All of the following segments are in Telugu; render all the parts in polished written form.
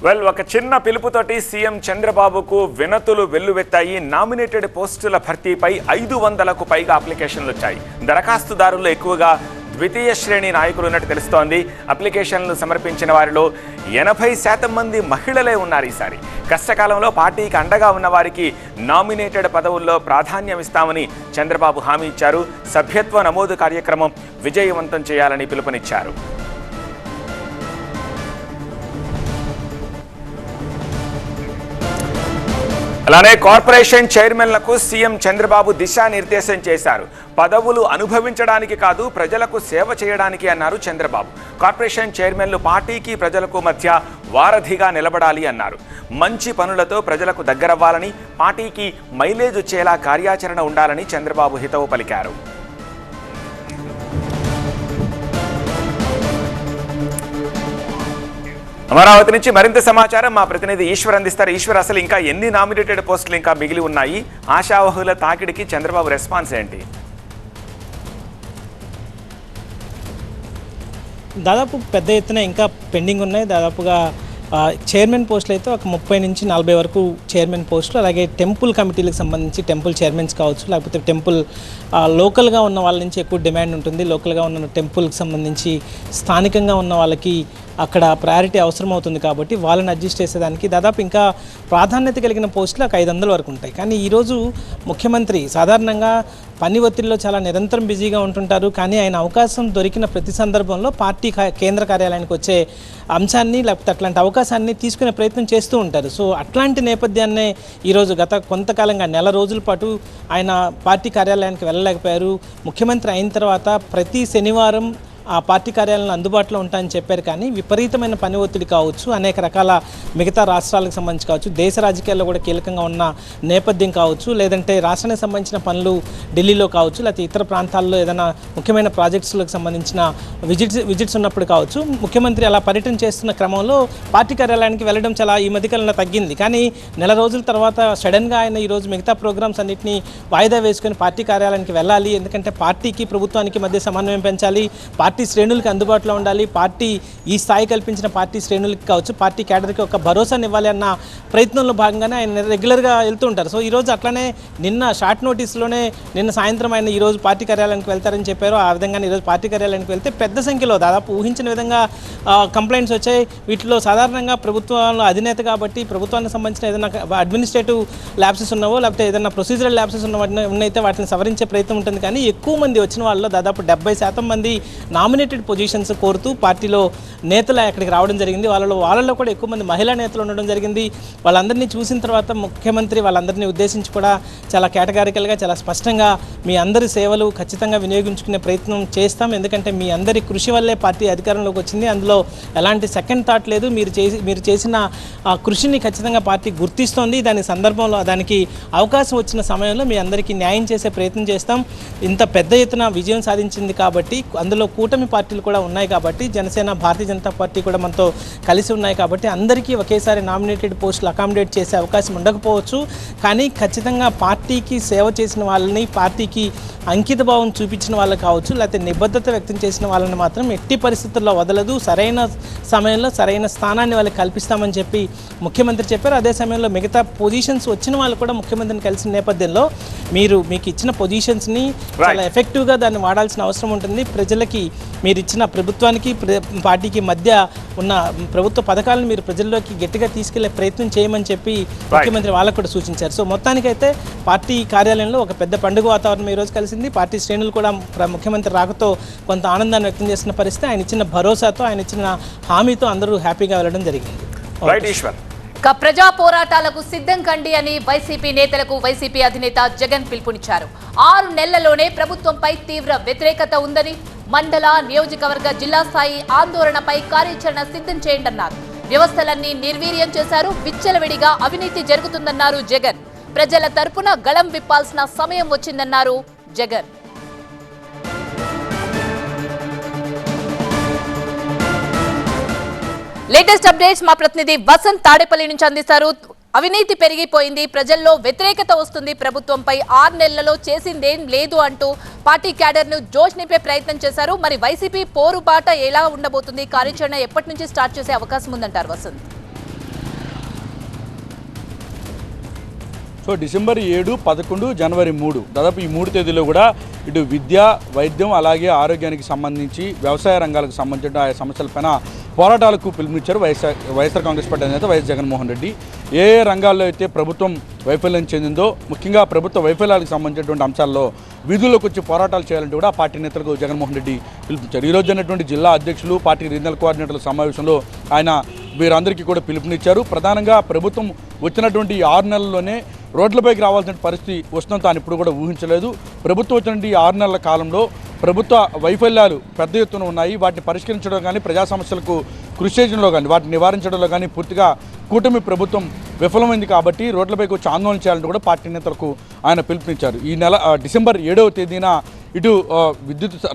ఒక చిన్న పిలుపుతోటి సీఎం చంద్రబాబుకు వినతులు వెల్లువెత్తాయి. నామినేటెడ్ పోస్టుల భర్తీపై 500కు పైగా అప్లికేషన్లు వచ్చాయి. దరఖాస్తుదారుల్లో ఎక్కువగా ద్వితీయ శ్రేణి నాయకులు ఉన్నట్టు తెలుస్తోంది. అప్లికేషన్లు సమర్పించిన వారిలో 80% మంది మహిళలే ఉన్నారు. ఈసారి కష్టకాలంలో పార్టీకి అండగా ఉన్న వారికి నామినేటెడ్ పదవుల్లో ప్రాధాన్యం ఇస్తామని చంద్రబాబు హామీ ఇచ్చారు. సభ్యత్వ నమోదు కార్యక్రమం విజయవంతం చేయాలని పిలుపునిచ్చారు. అలానే కార్పొరేషన్ చైర్మన్లకు సీఎం చంద్రబాబు దిశానిర్దేశం చేశారు. పదవులు అనుభవించడానికి కాదు, ప్రజలకు సేవ చేయడానికి అన్నారు చంద్రబాబు. కార్పొరేషన్ చైర్మన్లు పార్టీకి ప్రజలకు మధ్య వారధిగా నిలబడాలి అన్నారు. మంచి పనులతో ప్రజలకు దగ్గరవ్వాలని, పార్టీకి మైలేజ్ వచ్చేలా కార్యాచరణ ఉండాలని చంద్రబాబు హితవు పలికారు. అమరావతి నుంచి మరింత సమాచారం మా ప్రతినిధి ఈశ్వర్ అందిస్తారు. ఈశ్వర్, అసలు ఇంకా ఎన్ని నామినేటెడ్ పోస్టులు ఇంకా మిగిలి ఉన్నాయి? ఆశావహుల తాకిడికి చంద్రబాబు రెస్పాన్స్ ఏంటి? దాదాపు పెద్ద ఎత్తున ఇంకా పెండింగ్ ఉన్నాయి. దాదాపుగా చైర్మన్ పోస్టులు అయితే ఒక 30 నుంచి 40 వరకు చైర్మన్ పోస్టులు, అలాగే టెంపుల్ కమిటీలకు సంబంధించి టెంపుల్ చైర్మన్స్ కావచ్చు, లేకపోతే టెంపుల్ లోకల్గా ఉన్న వాళ్ళ నుంచి ఎక్కువ డిమాండ్ ఉంటుంది. లోకల్గా ఉన్న టెంపుల్కి సంబంధించి స్థానికంగా ఉన్న వాళ్ళకి అక్కడ ప్రయారిటీ అవసరం అవుతుంది కాబట్టి వాళ్ళని అడ్జస్ట్ చేసేదానికి దాదాపు ఇంకా ప్రాధాన్యత కలిగిన పోస్టులు ఒక 500 వరకు ఉంటాయి. కానీ ఈరోజు ముఖ్యమంత్రి సాధారణంగా పని ఒత్తిడిలో చాలా నిరంతరం బిజీగా ఉంటుంటారు. కానీ ఆయన అవకాశం దొరికిన ప్రతి సందర్భంలో పార్టీ కేంద్ర కార్యాలయానికి వచ్చే అంశాన్ని, లేకపోతే అట్లాంటి అవకాశాన్ని తీసుకునే ప్రయత్నం చేస్తూ ఉంటారు. సో అట్లాంటి నేపథ్యాన్నే ఈరోజు గత కొంతకాలంగా నెల రోజుల పాటు ఆయన పార్టీ కార్యాలయానికి వెళ్ళలేకపోయారు. ముఖ్యమంత్రి అయిన తర్వాత ప్రతి శనివారం ఆ పార్టీ కార్యాలయంలో అందుబాటులో ఉంటాయని చెప్పారు. కానీ విపరీతమైన పని ఒత్తిడి కావచ్చు, అనేక రకాల మిగతా రాష్ట్రాలకు సంబంధించి కావచ్చు, దేశ రాజకీయాల్లో కూడా కీలకంగా ఉన్న నేపథ్యం కావచ్చు, లేదంటే రాష్ట్రానికి సంబంధించిన పనులు ఢిల్లీలో కావచ్చు, లేకపోతే ఇతర ప్రాంతాల్లో ఏదైనా ముఖ్యమైన ప్రాజెక్ట్స్లకు సంబంధించిన విజిట్స్ ఉన్నప్పుడు కావచ్చు, ముఖ్యమంత్రి అలా పర్యటన చేస్తున్న క్రమంలో పార్టీ కార్యాలయానికి వెళ్ళడం చాలా ఈ మధ్యకాలంలో తగ్గింది. కానీ నెల రోజుల తర్వాత సడన్గా ఆయన ఈరోజు మిగతా ప్రోగ్రామ్స్ అన్నింటినీ వాయిదా వేసుకొని పార్టీ కార్యాలయానికి వెళ్ళాలి. ఎందుకంటే పార్టీకి ప్రభుత్వానికి మధ్య సమన్వయం పెంచాలి, పార్టీ శ్రేణులకి అందుబాటులో ఉండాలి, పార్టీ ఈ స్థాయి కల్పించిన పార్టీ శ్రేణులకి కావచ్చు, పార్టీ క్యాడర్కి ఒక భరోసాని ఇవ్వాలి అన్న ప్రయత్నంలో భాగంగానే ఆయన రెగ్యులర్గా వెళ్తూ ఉంటారు. సో ఈరోజు అట్లానే నిన్న షార్ట్ నోటీస్లోనే నిన్న సాయంత్రం ఆయన ఈరోజు పార్టీ కార్యాలయానికి వెళ్తారని చెప్పారు. ఆ విధంగానే ఈరోజు పార్టీ కార్యాలయానికి వెళ్తే పెద్ద సంఖ్యలో దాదాపు ఊహించిన విధంగా కంప్లైంట్స్ వచ్చాయి. వీటిలో సాధారణంగా ప్రభుత్వంలో అధినేత కాబట్టి ప్రభుత్వానికి సంబంధించిన ఏదైనా అడ్మినిస్ట్రేటివ్ ల్యాప్సెస్ ఉన్నావో, లేకపోతే ఏదైనా ప్రొసీజరల్ ల్యాప్సెస్ ఉన్నైతే వాటిని సవరించే ప్రయత్నం ఉంటుంది. కానీ ఎక్కువ మంది వచ్చిన వాళ్ళలో దాదాపు 70% మంది నామినేటెడ్ పొజిషన్స్ కోరుతూ పార్టీలో నేతలు అక్కడికి రావడం జరిగింది. వాళ్ళలో కూడా ఎక్కువ మంది మహిళా నేతలు ఉండడం జరిగింది. వాళ్ళందరినీ చూసిన తర్వాత ముఖ్యమంత్రి వాళ్ళందరినీ ఉద్దేశించి కూడా చాలా కేటగారికల్గా, చాలా స్పష్టంగా మీ అందరి సేవలు ఖచ్చితంగా వినియోగించుకునే ప్రయత్నం చేస్తాం, ఎందుకంటే మీ అందరి కృషి వల్లే పార్టీ అధికారంలోకి వచ్చింది, అందులో ఎలాంటి సెకండ్ థాట్ లేదు, మీరు చేసిన కృషిని ఖచ్చితంగా పార్టీ గుర్తిస్తోంది, దాని సందర్భంలో దానికి అవకాశం వచ్చిన సమయంలో మీ అందరికీ న్యాయం చేసే ప్రయత్నం చేస్తాం. ఇంత పెద్ద ఎత్తున విజయం సాధించింది కాబట్టి, అందులో కూటమి పార్టీలు కూడా ఉన్నాయి కాబట్టి, జనసేన, భారతీయ జనతా పార్టీ కూడా మనతో కలిసి ఉన్నాయి కాబట్టి అందరికీ ఒకేసారి నామినేటెడ్ పోస్టులు అకామిడేట్ చేసే అవకాశం ఉండకపోవచ్చు. కానీ ఖచ్చితంగా పార్టీకి సేవ చేసిన వాళ్ళని, పార్టీకి అంకిత భావం చూపించిన వాళ్ళు కావచ్చు, లేకపోతే నిబద్ధత వ్యక్తం చేసిన వాళ్ళని మాత్రం ఎట్టి పరిస్థితుల్లో వదలదు, సరైన సమయంలో సరైన స్థానాన్ని వాళ్ళకి కల్పిస్తామని చెప్పి ముఖ్యమంత్రి చెప్పారు. అదే సమయంలో మిగతా పొజిషన్స్ వచ్చిన వాళ్ళు కూడా ముఖ్యమంత్రిని కలిసిన నేపథ్యంలో మీకు ఇచ్చిన పొజిషన్స్ని చాలా ఎఫెక్టివ్గా దాన్ని వాడాల్సిన అవసరం ఉంటుంది. ప్రజలకి మీరు ఇచ్చిన ప్రభుత్వానికి పార్టీకి మధ్య ఉన్న ప్రభుత్వ పథకాలను మీరు ప్రజల్లోకి గట్టిగా తీసుకెళ్లే ప్రయత్నం చేయమని చెప్పి ముఖ్యమంత్రి వాళ్ళకు కూడా సూచించారు. సో మొత్తానికైతే పార్టీ కార్యాలయంలో ఒక పెద్ద పండుగ వాతావరణం ఈరోజు కలిసింది. పార్టీ శ్రేణులు కూడా ముఖ్యమంత్రి రాకతో కొంత ఆనందాన్ని వ్యక్తం చేస్తున్న పరిస్థితి, ఆయన ఇచ్చిన భరోసాతో, ఆయన ఇచ్చిన హామీతో అందరూ హ్యాపీగా వెళ్ళడం జరిగింది. ప్రజా పోరాటాలకు సిద్ధం కండి అని వైసీపీ నేతలకు వైసీపీ అధినేత జగన్ పిలుపునిచ్చారు. 6 నెలల్లోనే ప్రభుత్వంపై తీవ్ర వ్యతిరేకత ఉందని, మండల, నియోజకవర్గ, జిల్లా స్థాయి ఆందోళనపై కార్యాచరణ సిద్ధం చేయండన్నారు. వ్యవస్థలన్నీ నిర్వీర్యం చేశారు, విచ్చలవిడిగా అవినీతి జరుగుతుందన్నారు జగన్. ప్రజల తరపున గళం విప్పాల్సిన సమయం వచ్చిందన్నారు జగన్. లేటెస్ట్ అప్డేట్స్ మా ప్రతినిధి వసంత్ తాడేపల్లి నుంచి అందిస్తారు. అవినీతి పెరిగిపోయింది, ప్రజల్లో వ్యతిరేకత వస్తుంది, ప్రభుత్వంపై 6 నెలలలో చేసిందేం లేదు అంటూ పార్టీ క్యాడర్ ను జోష్ నింపే ప్రయత్నం చేశారు. మరి వైసీపీ పోరుబాట ఎలా ఉండబోతుంది, కార్యాచరణ ఎప్పటి నుంచి స్టార్ట్ చేసే అవకాశం ఉందంటారు వసంత్? సో డిసెంబర్ 7, 11, జనవరి 3 దాదాపు ఈ 3 తేదీలో కూడా ఇటు విద్య, వైద్యం అలాగే ఆరోగ్యానికి సంబంధించి వ్యవసాయ రంగాలకు సంబంధించిన ఆయా సమస్యలపైన పోరాటాలకు పిలుపునిచ్చారు వైఎస్ఆర్ కాంగ్రెస్ పార్టీ అధినేత వైఎస్ జగన్మోహన్ రెడ్డి. ఏ రంగాల్లో అయితే ప్రభుత్వం వైఫల్యం చెందిందో, ముఖ్యంగా ప్రభుత్వ వైఫల్యాలకు సంబంధించినటువంటి అంశాల్లో వీధుల్లోకి వచ్చి పోరాటాలు చేయాలంటే కూడా పార్టీ నేతలకు జగన్మోహన్ రెడ్డి పిలుపునిచ్చారు. ఈరోజు జరిగినటువంటి జిల్లా అధ్యక్షులు, పార్టీ రీజనల్ కోఆర్డినేటర్ల సమావేశంలో ఆయన వీరందరికీ కూడా పిలుపునిచ్చారు. ప్రధానంగా ప్రభుత్వం వచ్చినటువంటి 6 నెలల్లోనే రోడ్లపైకి రావాల్సిన పరిస్థితి వస్తుందని తాను ఇప్పుడు కూడా ఊహించలేదు. ప్రభుత్వం వచ్చినటువంటి 6 నెలల కాలంలో ప్రభుత్వ వైఫల్యాలు పెద్ద ఎత్తున ఉన్నాయి. వాటిని పరిష్కరించడం కానీ, ప్రజా సమస్యలకు కృషి చేయడంలో కానీ, వాటిని నివారించడంలో కానీ పూర్తిగా కూటమి ప్రభుత్వం విఫలమైంది. కాబట్టి రోడ్లపైకి వచ్చి ఆందోళన చేయాలంటూ కూడా పార్టీ నేతలకు ఆయన పిలుపునిచ్చారు. ఈ నెల డిసెంబర్ 7వ తేదీన ఇటు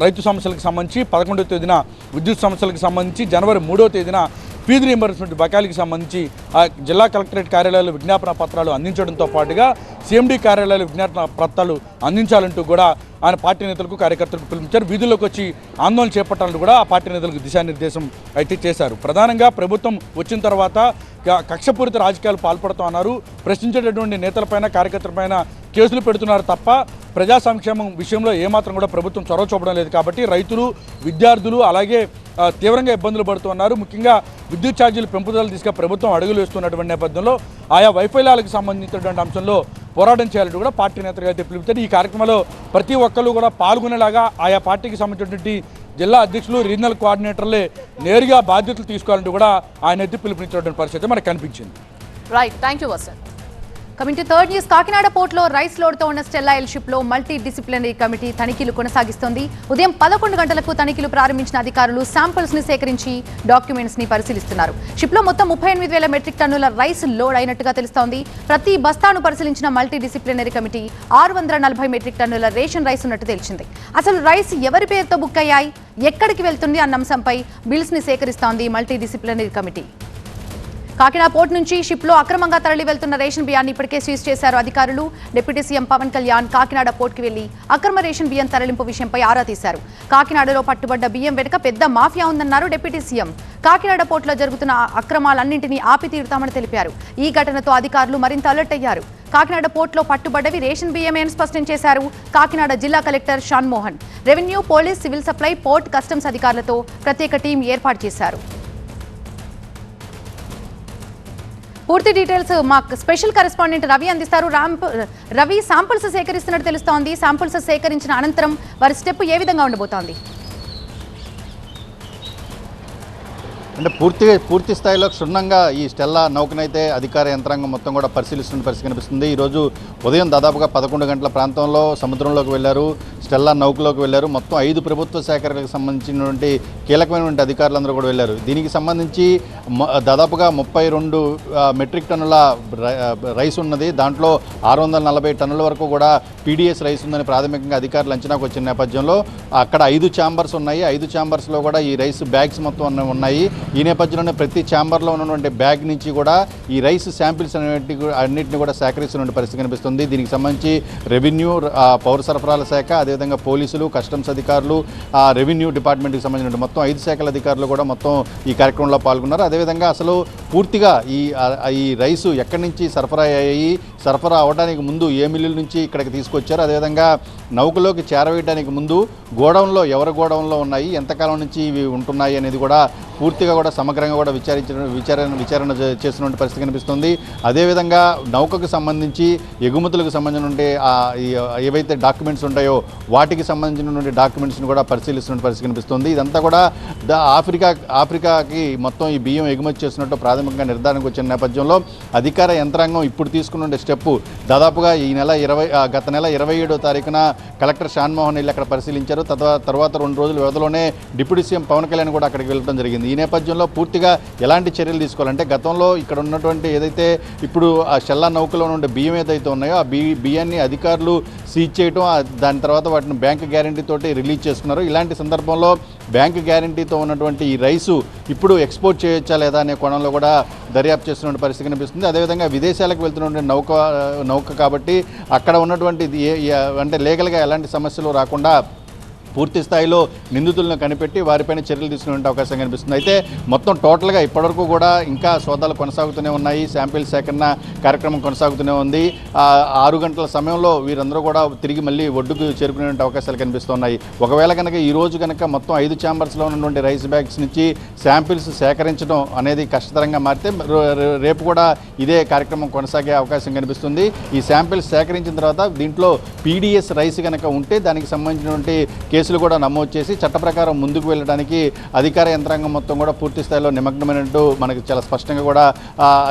రైతు సమస్యలకు సంబంధించి, 11వ తేదీన విద్యుత్ సమస్యలకు సంబంధించి, జనవరి 3వ తేదీన ఫీజు రీయింబర్స్మెంట్ బకాయిలకు సంబంధించి జిల్లా కలెక్టరేట్ కార్యాలయాలు విజ్ఞాపన పత్రాలు అందించడంతో పాటుగా సీఎండీ కార్యాలయాలు విజ్ఞాపన పత్రాలు అందించాలంటూ కూడా ఆయన పార్టీ నేతలకు, కార్యకర్తలకు పిలుపునిచ్చారు. వీధుల్లోకి వచ్చి ఆందోళన చేపట్టాలంటూ కూడా ఆ పార్టీ నేతలకు దిశానిర్దేశం అయితే చేశారు. ప్రధానంగా ప్రభుత్వం వచ్చిన తర్వాత కక్షపూరిత రాజకీయాలు పాల్పడుతూ ఉన్నారు. ప్రశ్నించేటటువంటి నేతలపైన, కార్యకర్తలపైన కేసులు పెడుతున్నారు తప్ప ప్రజా సంక్షేమం విషయంలో ఏమాత్రం కూడా ప్రభుత్వం చొరవ చూపడం లేదు. కాబట్టి రైతులు, విద్యార్థులు అలాగే తీవ్రంగా ఇబ్బందులు పడుతున్నారు. ముఖ్యంగా విద్యుత్ ఛార్జీలు పెంపుదల దిశగా ప్రభుత్వం అడుగులు వేస్తున్నటువంటి నేపథ్యంలో ఆయా వైఫల్యాలకు సంబంధించినటువంటి అంశంలో పోరాటం చేయాలంటూ కూడా పార్టీ నేతలుగా అయితే పిలుపుతారు. ఈ కార్యక్రమంలో ప్రతి ఒక్కరు కూడా పాల్గొనేలాగా ఆయా పార్టీకి సంబంధించినటువంటి జిల్లా అధ్యక్షులు, రీజనల్ కోఆర్డినేటర్లే నేరుగా బాధ్యతలు తీసుకోవాలంటూ కూడా ఆయన అయితే పిలుపునిచ్చినటువంటి పరిస్థితి మనకు కనిపించింది. Right, thank you Vasanth. Coming to third news, Kakinada పోర్టులో రైస్ లోడ్తో ఉన్న స్టెల్లా ఎల్ షిప్లో మల్టీ డిసిప్లినరీ కమిటీ తనిఖీలు కొనసాగిస్తోంది. ఉదయం 11 గంటలకు తనిఖీలు ప్రారంభించిన అధికారులు శాంపిల్స్ ని సేకరించి డాక్యుమెంట్స్ ని పరిశీలిస్తున్నారు. షిప్లో మొత్తం 38,000 మెట్రిక్ టన్నుల రైస్ లోడ్ అయినట్టుగా తెలుస్తోంది. ప్రతి బస్తాను పరిశీలించిన మల్టీ డిసిప్లినరీ కమిటీ 640 మెట్రిక్ టన్నుల రేషన్ రైస్ ఉన్నట్టు తెలిసింది. అసలు రైస్ ఎవరి పేరుతో బుక్ అయ్యాయి, ఎక్కడికి వెళ్తుంది అన్న అంశంపై బిల్స్ ని సేకరిస్తోంది multi disciplinary committee. Kakinada port నుంచి షిప్లో అక్రమంగా తరలి వెళ్తున్న రేషన్ బియ్యాన్ని ఇప్పటికే సీజ్ చేశారు అధికారులు. డిప్యూటీ సీఎం పవన్ కళ్యాణ్ కాకినాడ పోర్టుకు వెళ్లి అక్రమ రేషన్ బియ్యం తరలింపు విషయంపై ఆరా తీశారు. కాకినాడలో పట్టుబడ్డ బియ్యం వెనుక పెద్ద మాఫియా ఉందన్నారు డిప్యూటీ సీఎం. కాకినాడ పోర్టులో జరుగుతున్న అక్రమాలన్నింటినీ ఆపి తీరుతామని తెలిపారు. ఈ ఘటనతో అధికారులు మరింత అలర్ట్ అయ్యారు. కాకినాడ పోర్టులో పట్టుబడ్డవి రేషన్ బియ్యమే అని స్పష్టం చేశారు కాకినాడ జిల్లా collector Shan Mohan. Revenue, police, civil supply, port, customs అధికారులతో ప్రత్యేక టీం ఏర్పాటు చేశారు. పూర్తి డీటెయిల్స్ మా స్పెషల్ కరెస్పాండెంట్ రవి అందిస్తారు. రవి, శాంపుల్స్ సేకరిస్తున్నట్టు తెలుస్తోంది. శాంపుల్స్ సేకరించిన అనంతరం వారి స్టెప్ ఏ విధంగా ఉండబోతోంది? అంటే పూర్తి స్థాయిలో క్షుణ్ణంగా ఈ స్టెల్లా నౌకనైతే అధికార యంత్రాంగం మొత్తం కూడా పరిశీలిస్తున్న పరిస్థితి కనిపిస్తుంది. ఈరోజు ఉదయం దాదాపుగా 11 గంటల ప్రాంతంలో సముద్రంలోకి వెళ్ళారు, స్టెల్లా నౌకలోకి వెళ్ళారు. మొత్తం 5 ప్రభుత్వ శాఖలకు సంబంధించినటువంటి కీలకమైనటువంటి అధికారులందరూ కూడా వెళ్ళారు. దీనికి సంబంధించి దాదాపుగా 32 మెట్రిక్ టన్నుల రైస్ ఉన్నది. దాంట్లో 640 టన్నుల వరకు కూడా పీడీఎస్ రైస్ ఉందని ప్రాథమికంగా అధికారులు అంచనాకు వచ్చిన నేపథ్యంలో అక్కడ 5 ఛాంబర్స్ ఉన్నాయి. 5 ఛాంబర్స్లో కూడా ఈ రైస్ బ్యాగ్స్ మొత్తం ఉన్నాయి. ఈ నేపథ్యంలోనే ప్రతి ఛాంబర్లో ఉన్నటువంటి బ్యాగ్ నుంచి కూడా ఈ రైస్ శాంపిల్స్ అన్నింటినీ కూడా సేకరిస్తున్న పరిస్థితి కనిపిస్తుంది. దీనికి సంబంధించి రెవెన్యూ, పౌర సరఫరాల శాఖ, అదేవిధంగా పోలీసులు, కస్టమ్స్ అధికారులు, రెవెన్యూ డిపార్ట్మెంట్కి సంబంధించిన మొత్తం 5 శాఖల అధికారులు కూడా మొత్తం ఈ కార్యక్రమంలో పాల్గొన్నారు. అదేవిధంగా అసలు పూర్తిగా ఈ రైసు ఎక్కడి నుంచి సరఫరా అవడానికి ముందు ఏ మిల్లుల నుంచి ఇక్కడికి తీసుకొచ్చారు, అదేవిధంగా నౌకలోకి చేరవేయడానికి ముందు గోడౌన్లో ఎవరి గోడౌన్లో ఉన్నాయి, ఎంతకాలం నుంచి ఇవి ఉంటున్నాయి అనేది కూడా పూర్తిగా కూడా సమగ్రంగా కూడా విచారణ చేస్తున్న పరిస్థితి కనిపిస్తుంది. అదేవిధంగా నౌకకు సంబంధించి ఎగుమతులకు సంబంధించిన ఏవైతే డాక్యుమెంట్స్ ఉంటాయో వాటికి సంబంధించినటువంటి డాక్యుమెంట్స్ని కూడా పరిశీలిస్తున్న పరిస్థితి కనిపిస్తుంది. ఇదంతా కూడా ఆఫ్రికాకి మొత్తం ఈ బియ్యం ఎగుమతి చేస్తున్నట్టు ప్రాథమికంగా నిర్ధారణకు వచ్చిన నేపథ్యంలో అధికార యంత్రాంగం ఇప్పుడు తీసుకున్న స్టెప్ దాదాపుగా గత నెల 27వ తారీఖున కలెక్టర్ షాన్మోహన్ వెళ్ళి అక్కడ పరిశీలించారు. తర్వాత 2 రోజుల వ్యవధిలోనే డిప్యూటీ సీఎం పవన్ కళ్యాణ్ కూడా అక్కడికి వెళ్ళడం జరిగింది. ఈ నేపథ్యంలో పూర్తిగా ఎలాంటి చర్యలు తీసుకోవాలంటే గతంలో ఇక్కడ ఉన్నటువంటి ఏదైతే ఇప్పుడు ఆ షెల్లా నౌకలో ఉండే బియ్యం ఏదైతే ఉన్నాయో ఆ బియ్యాన్ని అధికారులు సీజ్ చేయడం, దాని తర్వాత వాటిని బ్యాంక్ గ్యారంటీ తోటి రిలీజ్ చేసుకున్నారు. ఇలాంటి సందర్భంలో బ్యాంక్ గ్యారంటీతో ఉన్నటువంటి ఈ రైసు ఇప్పుడు ఎక్స్పోర్ట్ చేయొచ్చా లేదా అనే కోణంలో కూడా దర్యాప్తు చేస్తున్న పరిస్థితి కనిపిస్తుంది. అదేవిధంగా విదేశాలకు వెళ్తున్నటువంటి నౌక కాబట్టి అక్కడ ఉన్నటువంటి అంటే లీగల్గా ఎలాంటి సమస్యలు రాకుండా పూర్తి స్థాయిలో నిందితులను కనిపెట్టి వారిపైన చర్యలు తీసుకునే అవకాశం కనిపిస్తుంది. అయితే మొత్తం టోటల్గా ఇప్పటివరకు కూడా ఇంకా సోదాలు కొనసాగుతూనే ఉన్నాయి. శాంపిల్ సేకరణ కార్యక్రమం కొనసాగుతూనే ఉంది. 6 గంటల సమయంలో వీరందరూ కూడా తిరిగి మళ్ళీ ఒడ్డుకు చేరుకునే అవకాశాలు కనిపిస్తున్నాయి. ఒకవేళ కనుక ఈ రోజు కనుక మొత్తం 5 ఛాంబర్స్లో ఉన్నటువంటి రైస్ బ్యాగ్స్ నుంచి శాంపిల్స్ సేకరించడం అనేది కష్టతరంగా మారితే రేపు కూడా ఇదే కార్యక్రమం కొనసాగే అవకాశం కనిపిస్తుంది. ఈ శాంపిల్స్ సేకరించిన తర్వాత దీంట్లో పీడిఎస్ రైస్ కనుక ఉంటే దానికి సంబంధించినటువంటి కేసులు కూడా నమోదు చేసి చట్ట ప్రకారం ముందుకు వెళ్ళడానికి అధికార యంత్రాంగం మొత్తం కూడా పూర్తి స్థాయిలో నిమగ్నమైనట్టు మనకి చాలా స్పష్టంగా కూడా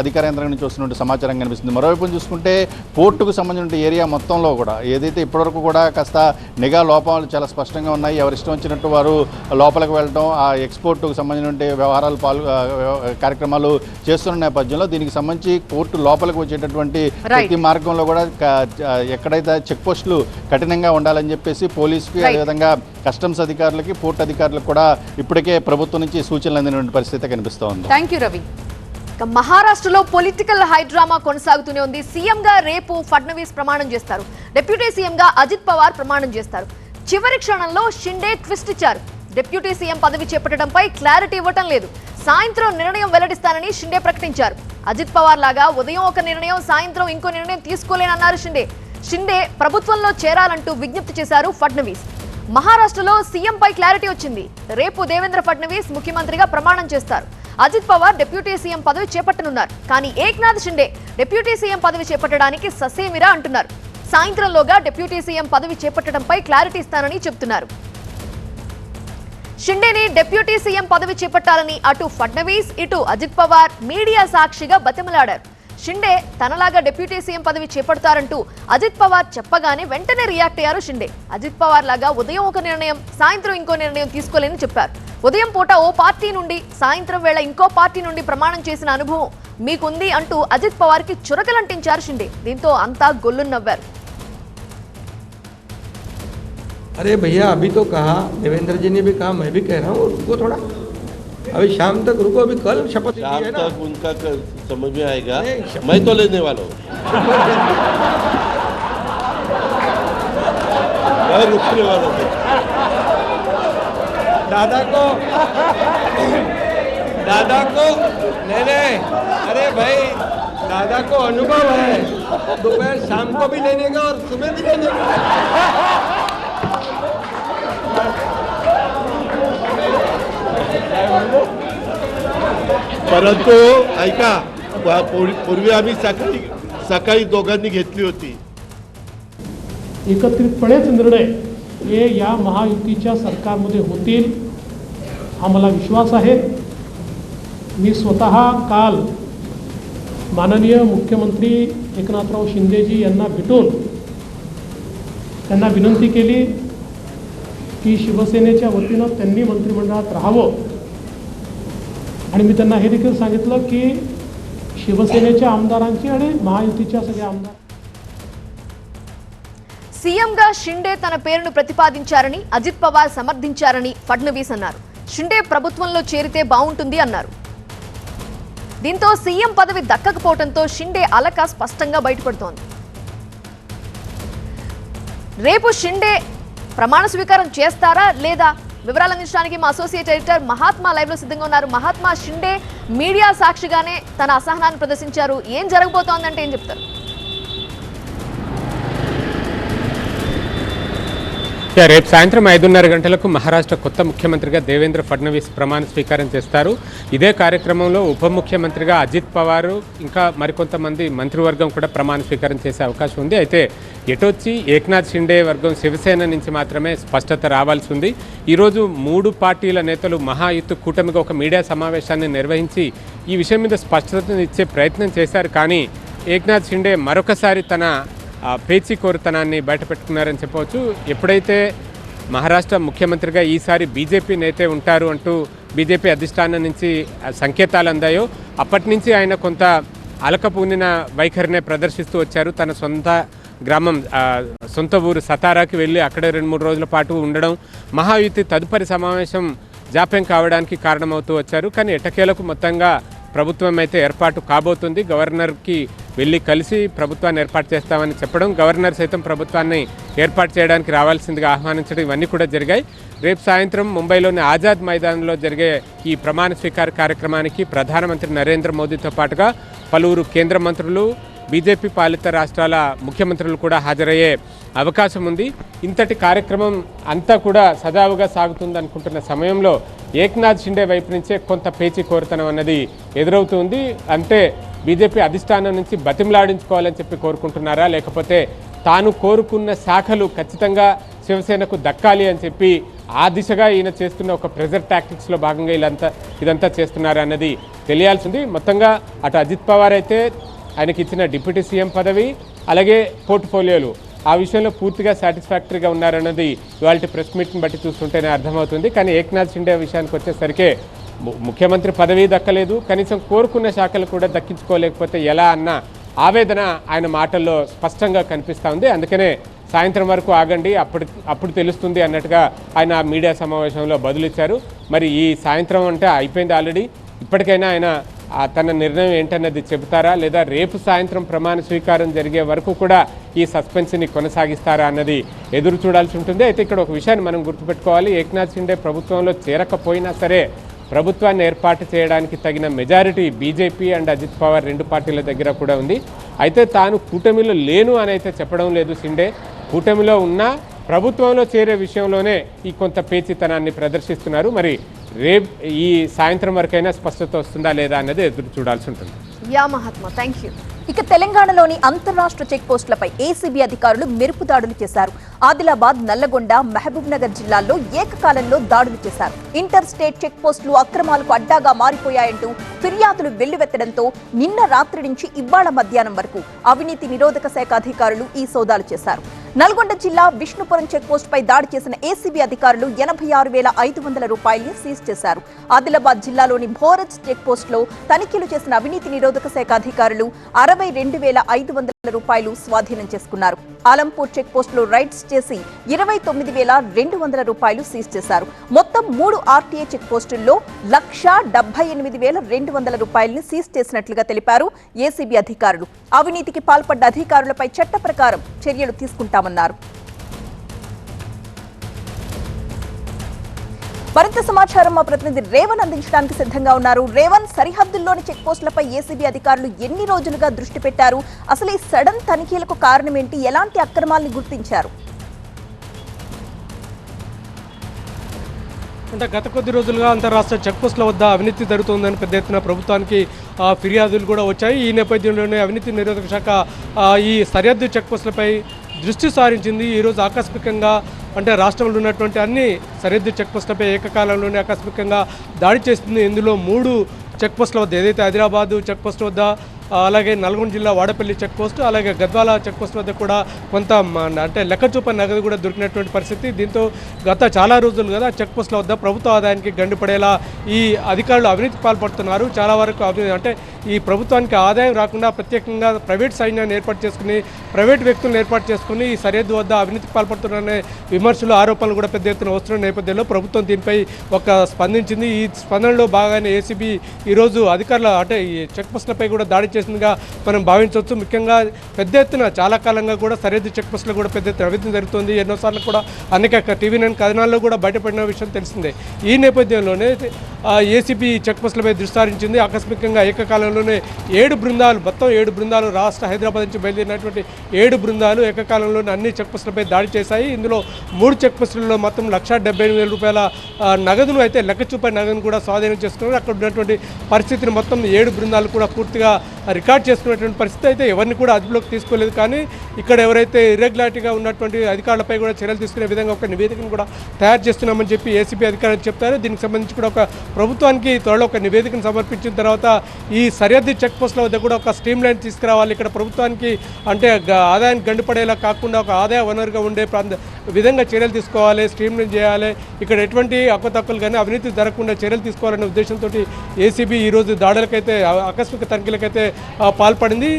అధికార యంత్రాంగం నుంచి వస్తున్నట్టు సమాచారం కనిపిస్తుంది. మరోవైపు చూసుకుంటే పోర్టుకు సంబంధించిన ఏరియా మొత్తంలో కూడా ఏదైతే ఇప్పటివరకు కూడా కాస్త నిఘా లోపాలు చాలా స్పష్టంగా ఉన్నాయి. ఎవరు ఇష్టం వచ్చినట్టు వారు లోపలికి వెళ్ళడం, ఆ ఎక్స్పోర్ట్కు సంబంధించిన వ్యవహారాలు కార్యక్రమాలు చేస్తున్న నేపథ్యంలో దీనికి సంబంధించి పోర్టు లోపలికి వచ్చేటటువంటి ప్రతి మార్గంలో కూడా ఎక్కడైతే చెక్ పోస్టులు కఠినంగా ఉండాలని చెప్పేసి పోలీసుకి అదేవిధంగా కస్టమ్స్ అధికారులకి పోర్టు అధికారులకు కూడా ఇప్పటికే ప్రభుత్వం నుంచి సూచనలు అందినటువంటి పరిస్థితి కనిపిస్తోంది. Thank you Ravi. మహారాష్ట్రలో పొలిటికల్ హైడ్రామా కొనసాగుతూనే ఉంది. సీఎంగా రేపు ఫడ్నవీస్ ప్రమాణం చేస్తారు. డిప్యూటీ సీఎంగా అజిత్ పవార్ ప్రమాణం చేస్తారు. చివరి క్షణంలో షిండే ట్విస్ట్ ఇచ్చారు. డిప్యూటీ సీఎం పదవి చేపట్టడంపై క్లారిటీ ఇవ్వటం లేదు. సాయంత్రం నిర్ణయం వెల్లడిస్తానని షిండే ప్రకటించారు. అజిత్ పవార్ లాగా ఉదయం ఒక నిర్ణయం, సాయంత్రం ఇంకో నిర్ణయం తీసుకోలేనన్నారు షిండే. షిండే ప్రభుత్వంలో చేరాలంటూ విజ్ఞప్తి చేశారు ఫడ్నవీస్. మహారాష్ట్రలో సీఎంపై క్లారిటీ వచ్చింది. రేపు దేవేంద్ర ఫడ్నవీస్ ముఖ్యమంత్రిగా ప్రమాణం చేస్తారు. అజిత్ పవార్ డిప్యూటీ సీఎం పదవి చేపట్టనున్నారు. కానీ ఏక్నాథ్ షిండే డిప్యూటీ సీఎం పదవి చేపట్టడానికి ససేమిరా అంటున్నారు. సాయంత్రంలోగా డిప్యూటీ సీఎం పదవి చేపట్టడంపై క్లారిటీ ఇస్తానని చెబుతున్నారు. షిండేని డిప్యూటీ సీఎం పదవి చేపట్టాలని అటు ఫడ్నవీస్ ఇటు అజిత్ పవార్ మీడియా సాక్షిగా బతిమలాడారు. షిండే తనలాగా డిప్యూటీ సీఎం పదవి చేపడతారంటూ అజిత్ పవార్ చెప్పగానే వెంటనే రియాక్ట్ అయ్యారు షిండే. అజిత్ పవార్ లాగా ఉదయం ఒక నిర్ణయం, సాయంత్రం ఇంకో నిర్ణయం తీసుకోలేని చెప్పారు. ఉదయం పూట ఓ పార్టీ నుండి, సాయంత్రం వేళ ఇంకో పార్టీ నుండి ప్రమాణం చేసిన అనుభవం మీకుంది అంటూ అజిత్ పవార్ కి చురకలంటించారు షిండే. దీంతో అంతా గొల్లున్నవ్వారు. अरे भैया अभी तो कहा, देवेंद्र जी ने भी कहा, मैं भी कह रहा हूँ रुको थोड़ा, अभी शाम तक रुको, अभी कल शपथ ली है ना, उनका समझ में आएगा। मैं तो लेने वाला हूँ, मैं रुकने वाला हूँ। दादा को नहीं, अरे भाई दादा को अनुभव है, दोपहर शाम को भी लेने का और सुबह भी लेने का। परंतु ऐका, पूर्वी आम्ही सकाळी दोघांनी घेतली होती. एकत्रितपणेच निर्णय हे या महायुतीच्या सरकारमध्ये होतील हा मला विश्वास आहे. मी स्वतः काल माननीय मुख्यमंत्री एकनाथराव शिंदेजी यांना भेटून त्यांना विनंती केली की शिवसेनेच्या वतीनं त्यांनी मंत्रिमंडळात राहावं आणि मी त्यांना हे देखील सांगितलं की शिवसेनेच्या आमदारांची आणि महायुतीच्या सगळ्या आमदार సీఎంగా షిండే తన పేరును ప్రతిపాదించారని అజిత్ పవార్ సమర్థించారని ఫడ్నవీస్ అన్నారు. షిండే ప్రభుత్వంలో చేరితే బాగుంటుంది అన్నారు. దీంతో సీఎం పదవి దక్కకపోవడంతో షిండే అలక స్పష్టంగా బయటపడుతోంది. రేపు షిండే ప్రమాణ స్వీకారం చేస్తారా లేదా వివరాలు అందించడానికి మా అసోసియేట్ ఎడిటర్ మహాత్మా లైవ్ లో సిద్ధంగా ఉన్నారు. మహాత్మా, షిండే మీడియా సాక్షిగానే తన అసహనాన్ని ప్రదర్శించారు. ఏం జరగబోతోందంటే ఏం చెప్తారు? రేపు సాయంత్రం 5:30 గంటలకు మహారాష్ట్ర కొత్త ముఖ్యమంత్రిగా దేవేంద్ర ఫడ్నవీస్ ప్రమాణ స్వీకారం చేస్తారు. ఇదే కార్యక్రమంలో ఉప ముఖ్యమంత్రిగా అజిత్ పవార్ ఇంకా మరికొంతమంది మంత్రివర్గం కూడా ప్రమాణ స్వీకారం చేసే అవకాశం ఉంది. అయితే ఎటొచ్చి ఏక్నాథ్ షిండే వర్గం శివసేన నుంచి మాత్రమే స్పష్టత రావాల్సి ఉంది. ఈరోజు 3 పార్టీల నేతలు మహాయుత్ కూటమిగా ఒక మీడియా సమావేశాన్ని నిర్వహించి ఈ విషయం మీద స్పష్టతను ఇచ్చే ప్రయత్నం చేశారు. కానీ ఏక్నాథ్ షిండే మరొకసారి తన పేచీకోరుతనాన్ని బయటపెట్టుకున్నారని చెప్పవచ్చు. ఎప్పుడైతే మహారాష్ట్ర ముఖ్యమంత్రిగా ఈసారి బీజేపీ నేతే ఉంటారు అంటూ బీజేపీ అధిష్టానం నుంచి సంకేతాలు అందాయో అప్పటి నుంచి ఆయన కొంత అలకపూనిన వైఖరినే ప్రదర్శిస్తూ వచ్చారు. తన సొంత ఊరు సతారాకి వెళ్ళి అక్కడే 2-3 రోజుల పాటు ఉండడం, మహాయుతి తదుపరి సమావేశం జాప్యం కావడానికి కారణమవుతూ వచ్చారు. కానీ ఎట్టకేలకు మొత్తంగా ప్రభుత్వం అయితే ఏర్పాటు కాబోతుంది. గవర్నర్కి వెళ్ళి కలిసి ప్రభుత్వాన్ని ఏర్పాటు చేస్తామని చెప్పడం, గవర్నర్ సైతం ప్రభుత్వాన్ని ఏర్పాటు చేయడానికి రావాల్సిందిగా ఆహ్వానించడం, ఇవన్నీ కూడా జరిగాయి. రేపు సాయంత్రం ముంబైలోని ఆజాద్ మైదానంలో జరిగే ఈ ప్రమాణ స్వీకార కార్యక్రమానికి ప్రధానమంత్రి నరేంద్ర మోదీతో పాటుగా పలువురు కేంద్ర మంత్రులు, బీజేపీ పాలిత రాష్ట్రాల ముఖ్యమంత్రులు కూడా హాజరయ్యే అవకాశం ఉంది. ఇంతటి కార్యక్రమం అంతా కూడా సజావుగా సాగుతుందనుకుంటున్న సమయంలో ఏక్నాథ్ షిండే వైపు నుంచే కొంత పేచీ కోరుతనం అన్నది ఎదురవుతుంది. అంటే బీజేపీ అధిష్టానం నుంచి బతిమలాడించుకోవాలని చెప్పి కోరుకుంటున్నారా, లేకపోతే తాను కోరుకున్న శాఖలు ఖచ్చితంగా శివసేనకు దక్కాలి అని చెప్పి ఆ దిశగా ఈయన చేస్తున్న ఒక ప్రెజర్ టాక్టిక్స్లో భాగంగా ఇదంతా చేస్తున్నారా అన్నది తెలియాల్సింది. మొత్తంగా అటు అజిత్ పవార్ అయితే ఆయనకి ఇచ్చిన డిప్యూటీ సీఎం పదవి, అలాగే పోర్ట్ఫోలియోలు, ఆ విషయంలో పూర్తిగా సాటిస్ఫాక్టరీగా ఉన్నారన్నది ఇవాళ ప్రెస్ మీట్ని బట్టి చూస్తుంటేనే అర్థమవుతుంది. కానీ ఏక్నాథ్ షిండే విషయానికి వచ్చేసరికి ముఖ్యమంత్రి పదవి దక్కలేదు, కనీసం కోరుకున్న శాఖలు కూడా దక్కించుకోలేకపోతే ఎలా అన్న ఆవేదన ఆయన మాటల్లో స్పష్టంగా కనిపిస్తూ ఉంది. అందుకనే సాయంత్రం వరకు ఆగండి, అప్పుడు తెలుస్తుంది అన్నట్టుగా ఆయన మీడియా సమావేశంలో బదులిచ్చారు. మరి ఈ సాయంత్రం అంటే అయిపోయింది ఆల్రెడీ, ఇప్పటికైనా ఆయన తన నిర్ణయం ఏంటన్నది చెబుతారా, లేదా రేపు సాయంత్రం ప్రమాణ స్వీకారం జరిగే వరకు కూడా ఈ సస్పెన్స్ని కొనసాగిస్తారా అన్నది ఎదురు చూడాల్సి ఉంటుంది. అయితే ఇక్కడ ఒక విషయాన్ని మనం గుర్తుపెట్టుకోవాలి, ఏక్నాథ్ షిండే ప్రభుత్వంలో చేరకపోయినా సరే ప్రభుత్వాన్ని ఏర్పాటు చేయడానికి తగిన majority BJP and Ajit Pawar రెండు పార్టీల దగ్గర కూడా ఉంది. అయితే తాను కూటమిలో లేను అని అయితే చెప్పడం లేదు షిండే. కూటమిలో ఉన్న ప్రభుత్వంలో చేరే విషయంలోనే ఈ కొంత పేచీతనాన్ని ప్రదర్శిస్తున్నారు. మరి రేపు ఈ సాయంత్రం వరకైనా స్పష్టత వస్తుందా లేదా అన్నది ఎదురు చూడాల్సి ఉంటుంది. Yeah Mahatma, thank you. ఇక తెలంగాణలోని అంతర్రాష్ట్ర చెక్ పోస్టులపై ఏసీబీ అధికారులు మెరుపు దాడులు చేశారు. ఆదిలాబాద్, నల్లగొండ, మహబూబ్ నగర్ జిల్లాల్లో ఏకకాలంలో దాడులు చేశారు. ఇంటర్ స్టేట్ చెక్ పోస్టులు అక్రమాలకు అడ్డాగా మారిపోయాయంటూ ఫిర్యాదులు వెల్లువెత్తడంతో నిన్న రాత్రి నుంచి ఇవాళ మధ్యాహ్నం వరకు అవినీతి నిరోధక శాఖ అధికారులు ఈ సోదాలు చేశారు. నల్గొండ జిల్లా విష్ణుపురం చెక్ పోస్ట్ పై దాడి చేసిన ఏసీబీ అధికారులు 86,500 రూపాయల్ని సీజ్ చేశారు. ఆదిలాబాద్ జిల్లాలోని భోరజ్ చెక్ పోస్ట్ లో తనిఖీలు చేసిన అవినీతి నిరోధక శాఖ అధికారులు 62,500 రూపాయలు స్వాధీనం చేసుకున్నారు. ఆలంపూర్ చెక్ పోస్ట్ లో రైడ్స్ చేసి 29,200 రూపాయలు సీజ్ చేశారు. మొత్తం 3 ఆర్టీఏ చెక్ పోస్టుల్లో 1,78,200 రూపాయల్ని సీజ్ చేసినట్లుగా తెలిపారు ఏసీబీ అధికారులు. అవినీతికి పాల్పడ్డ అధికారులపై చట్ట ప్రకారం చర్యలు తీసుకుంటామన్నారు. మరింత సమాచారం మా ప్రతినిధి రేవన్ అందించడానికి సిద్ధంగా ఉన్నారు. రేవన్, సరిహద్దుల్లోని చెక్ పోస్టులపై ఏసీబీ అధికారులు ఎన్ని రోజులుగా దృష్టి పెట్టారు? అసలు ఈ సడన్ తనిఖీలకు కారణం ఏంటి? ఎలాంటి అక్రమాల్ని గుర్తించారు? అంటే గత కొద్ది రోజులుగా అంతర్రాష్ట్ర చెక్ పోస్టుల వద్ద అవినీతి జరుగుతుందని పెద్ద ఎత్తున ప్రభుత్వానికి ఫిర్యాదులు కూడా వచ్చాయి. ఈ నేపథ్యంలోనే అవినీతి నిరోధక శాఖ ఈ సరిహద్దు చెక్ పోస్టులపై దృష్టి సారించింది. ఈరోజు ఆకస్మికంగా అంటే రాష్ట్రంలో ఉన్నటువంటి అన్ని సరిహద్దు చెక్ పోస్టులపై ఏకకాలంలోనే ఆకస్మికంగా దాడి చేస్తుంది. ఇందులో 3 చెక్ పోస్టుల వద్ద, ఏదైతే హైదరాబాదు చెక్ పోస్ట్ వద్ద, అలాగే నల్గొండ జిల్లా వాడపల్లి చెక్ పోస్ట్, అలాగే గద్వాల చెక్ పోస్ట్ వద్ద కూడా కొంత అంటే లెక్కచూపని నగదు కూడా దొరికినటువంటి పరిస్థితి. దీంతో గత చాలా రోజులు కదా చెక్ పోస్టుల వద్ద ప్రభుత్వ ఆదాయానికి గండిపడేలా ఈ అధికారులు అవినీతికి పాల్పడుతున్నారు. చాలా వరకు అంటే ఈ ప్రభుత్వానికి ఆదాయం రాకుండా ప్రత్యేకంగా ప్రైవేట్ సైన్యాన్ని ఏర్పాటు చేసుకుని, ప్రైవేట్ వ్యక్తులను ఏర్పాటు చేసుకుని ఈ సరిహద్దు వద్ద అవినీతికి పాల్పడుతున్నారనే విమర్శలు, ఆరోపణలు కూడా పెద్ద ఎత్తున వస్తున్న నేపథ్యంలో ప్రభుత్వం దీనిపై స్పందించింది. ఈ స్పందనలో భాగంగానే ఏసీబీ ఈరోజు అధికారుల అంటే ఈ చెక్ పోస్టులపై కూడా దాడి చేసిందిగా మనం భావించవచ్చు. ముఖ్యంగా పెద్ద ఎత్తున చాలా కాలంగా కూడా సరిహద్దు చెక్ పోస్టులో కూడా పెద్ద ఎత్తున అవినీతి జరుగుతుంది. ఎన్నోసార్లు కూడా అనేక టీవీ9 కథనాల్లో కూడా బయటపడిన విషయం తెలిసిందే. ఈ నేపథ్యంలోనే ఏసీబీ చెక్ పోస్టులపై దృష్టి సారించింది. ఆకస్మికంగా ఏకకాలంలోనే 7 బృందాలు, మొత్తం 7 బృందాలు రాష్ట్ర హైదరాబాద్ నుంచి బయలుదేరినటువంటి 7 బృందాలు ఏకకాలంలోనే అన్ని చెక్ పోస్టులపై దాడి చేశాయి. ఇందులో 3 చెక్ పోస్టులలో మొత్తం 1,78,000 రూపాయల నగదును అయితే లెక్కచూపని నగదును కూడా స్వాధీనం చేసుకున్నారు. అక్కడ ఉన్నటువంటి పరిస్థితిని మొత్తం 7 బృందాలు కూడా పూర్తిగా రికార్డ్ చేసుకున్నటువంటి పరిస్థితి. అయితే ఎవరిని కూడా అదుపులోకి తీసుకోలేదు. కానీ ఇక్కడ ఎవరైతే ఇర్రెగ్యులారిటీగా ఉన్నటువంటి అధికారులపై కూడా చర్యలు తీసుకునే విధంగా ఒక నివేదికను కూడా తయారు చేస్తున్నామని చెప్పి ఏసీబీ అధికారులు చెప్తారు. దీనికి సంబంధించి కూడా ఒక ప్రభుత్వానికి త్వరలో ఒక నివేదికను సమర్పించిన తర్వాత ఈ సరిహద్దు చెక్ పోస్టుల వద్ద కూడా ఒక స్ట్రీమ్ లైన్ తీసుకురావాలి. ఇక్కడ ప్రభుత్వానికి అంటే ఆదాయాన్ని గండిపడేలా కాకుండా ఒక ఆదాయ వనరుగా ఉండే విధంగా చర్యలు తీసుకోవాలి, స్ట్రీమ్ లైన్ చేయాలి. ఇక్కడ ఎటువంటి అక్కతక్కులు కానీ అవినీతి జరగకుండా చర్యలు తీసుకోవాలనే ఉద్దేశంతో ఏసీబీ ఈరోజు దాడులకైతే, ఆకస్మిక తనిఖీలకైతే పాల్పడింది.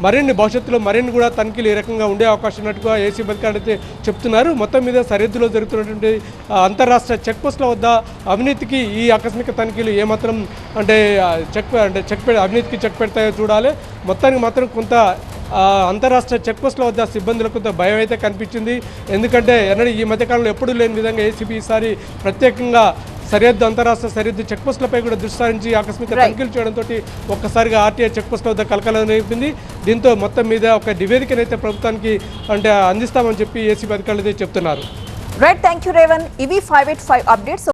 మరిన్ని భవిష్యత్తులో మరిన్ని కూడా తనిఖీలు ఈ రకంగా ఉండే అవకాశం ఉన్నట్టుగా ఏసీబీ అధికారులు అయితే చెప్తున్నారు. మొత్తం మీద సరిహద్దులో జరుగుతున్నటువంటి అంతర్రాష్ట్ర చెక్ పోస్టుల వద్ద అవినీతికి ఈ ఆకస్మిక తనిఖీలు ఏమాత్రం అవినీతికి చెక్ పెడతాయో చూడాలి. మొత్తానికి మాత్రం కొంత అంతర్రాష్ట్ర చెక్ పోస్టుల వద్ద సిబ్బందులకు కొంత భయం అయితే కనిపించింది. ఎందుకంటే ఈ మధ్యకాలంలో ఎప్పుడూ లేని విధంగా ఏసీబీ ఈసారి ప్రత్యేకంగా అంతరాష్ట్ర సరిహద్దు చెక్ పోస్టులపై కూడా దృష్టి సారించి ఆకస్మిక తనిఖీలు చేయడంతో ఒక్కసారిగా ఆర్టీఐ చెక్ పోస్టుల వద్ద కలకలం రేపింది. దీంతో మొత్తం మీద ఒక నివేదికనైతే ప్రభుత్వానికి అందిస్తామని చెప్పి ఏసీబీ అధికారులు అయితే చెప్తున్నారు. Right, thank you Revan. ఇవి 585 అప్డేట్స్.